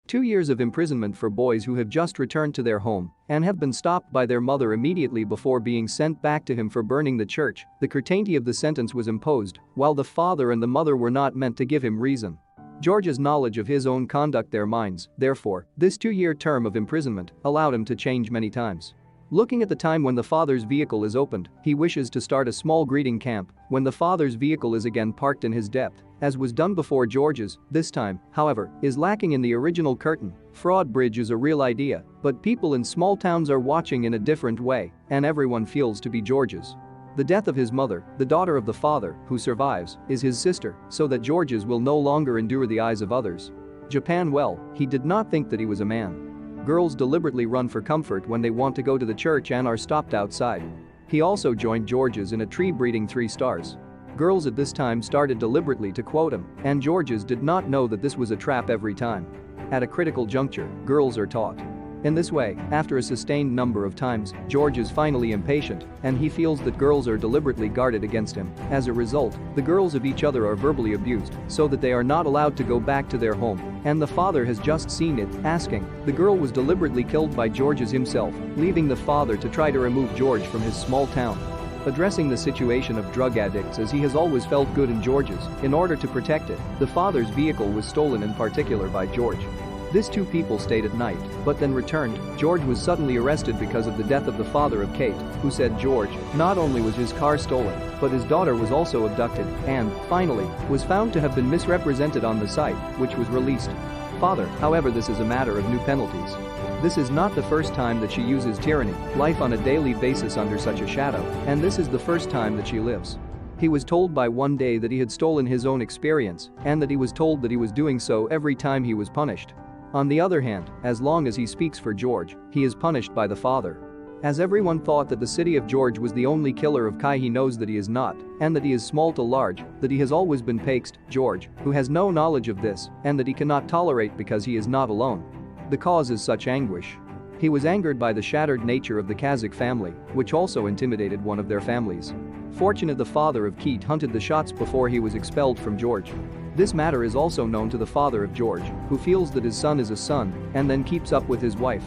2 years of imprisonment for boys who have just returned to their home and have been stopped by their mother immediately before being sent back to him for burning the church. The certainty of the sentence was imposed, while the father and the mother were not meant to give him reason. George's knowledge of his own conduct their minds, therefore, this 2-year term of imprisonment allowed him to change many times. Looking at the time when the father's vehicle is opened, he wishes to start a small greeting camp when the father's vehicle is again parked in his depth, as was done before George's. This time, however, is lacking in the original curtain. Fraud Bridge is a real idea, but people in small towns are watching in a different way, and everyone feels to be George's. The death of his mother, the daughter of the father, who survives, is his sister, so that George's will no longer endure the eyes of others. Japan. Well, he did not think that he was a man. Girls deliberately run for comfort when they want to go to the church and are stopped outside. He also joined George's in a tree breeding 3 stars. Girls at this time started deliberately to quote him, and George's did not know that this was a trap every time. At a critical juncture, girls are taught. In this way, after a sustained number of times, George is finally impatient, and he feels that girls are deliberately guarded against him. As a result, the girls of each other are verbally abused, so that they are not allowed to go back to their home, and the father has just seen it, asking. The girl was deliberately killed by George's himself, leaving the father to try to remove George from his small town. Addressing the situation of drug addicts as he has always felt good in George's, in order to protect it, the father's vehicle was stolen in particular by George. These 2 people stayed at night, but then returned. George was suddenly arrested because of the death of the father of Kate, who said George not only was his car stolen, but his daughter was also abducted and, finally, was found to have been misrepresented on the site, which was released. Father, however, this is a matter of new penalties. This is not the first time that she uses tyranny, life on a daily basis under such a shadow, and this is the first time that she lives. He was told by one day that he had stolen his own experience, and that he was told that he was doing so every time he was punished. On the other hand, as long as he speaks for George, he is punished by the father. As everyone thought that the city of George was the only killer of Kai, he knows that he is not, and that he is small to large, that he has always been Paxed, George, who has no knowledge of this, and that he cannot tolerate because he is not alone. The cause is such anguish. He was angered by the shattered nature of the Kazakh family, which also intimidated one of their families. Fortunate the father of Keith hunted the shots before he was expelled from George. This matter is also known to the father of George, who feels that his son is a son, and then keeps up with his wife.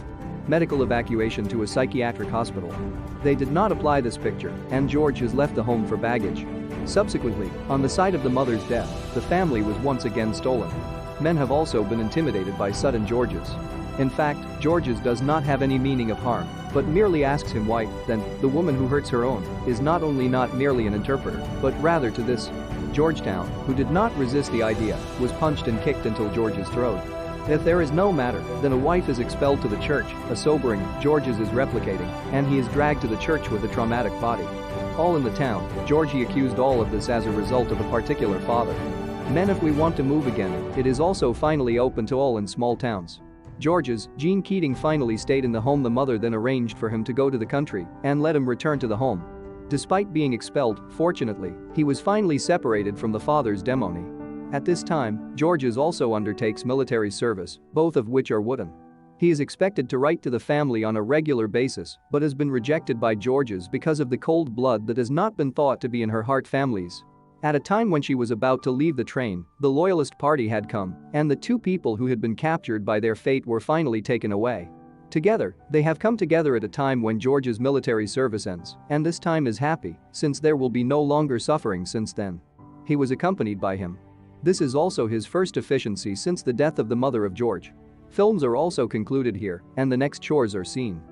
Medical evacuation to a psychiatric hospital. They did not apply this picture, and George has left the home for baggage. Subsequently, on the site of the mother's death, the family was once again stolen. Men have also been intimidated by sudden George's. In fact, George's does not have any meaning of harm, but merely asks him why. Then, the woman who hurts her own is not only not merely an interpreter, but rather to this. Georgetown, who did not resist the idea, was punched and kicked until George's throat. If there is no matter, then a wife is expelled to the church, a sobering. George's is replicating, and he is dragged to the church with a traumatic body. All in the town, Georgie accused all of this as a result of a particular father. Men, if we want to move again, it is also finally open to all in small towns. George's, Jean Keating finally stayed in the home. The mother then arranged for him to go to the country and let him return to the home. Despite being expelled, fortunately, he was finally separated from the father's demony. At this time, George's also undertakes military service, both of which are wooden. He is expected to write to the family on a regular basis, but has been rejected by George's because of the cold blood that has not been thought to be in her heart families. At a time when she was about to leave the train, the Loyalist Party had come, and the 2 people who had been captured by their fate were finally taken away. Together, they have come together at a time when George's military service ends, and this time is happy, since there will be no longer suffering since then. He was accompanied by him. This is also his first efficiency since the death of the mother of George. Films are also concluded here, and the next chores are seen.